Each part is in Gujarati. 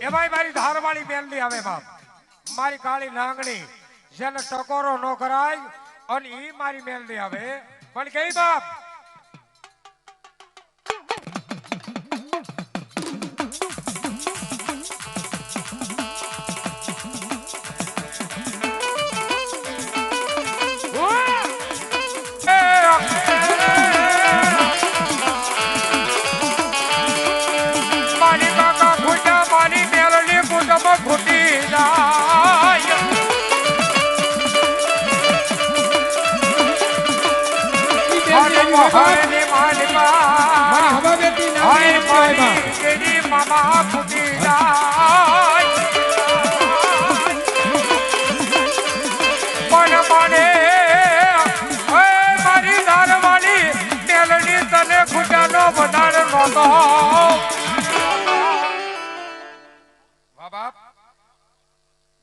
એમાંય મારી ધારવાળી મેલડી આવે બાપ, મારી કાળી નાંગણી જેને ટકોરો ન કરાય અને ઈ મારી મેલડી આવે પણ કઈ બાપ ઘૂટી જાય મામા ઘૂટી જાય પણ મને મારી ધારવાળી મેલડી તને ઘૂંટાનો વધારે નહોતો.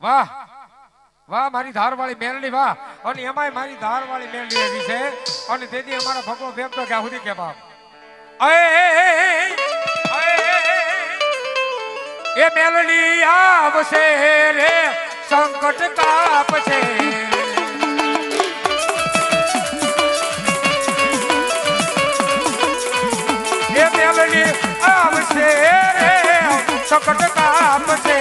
વાહ વાહ મારી ધારવાળી મેલડી વાહ. અને એમાંય મારી ધારવાળી મેલડી એવી છે અને તેથી અમારા ભગવો વ્યક્ત ક્યાં સુધી કે બાપ એ મેલડી આવશે રે સંકટ કાપશે એ મેલડી આવશે રે સંકટ કાપશે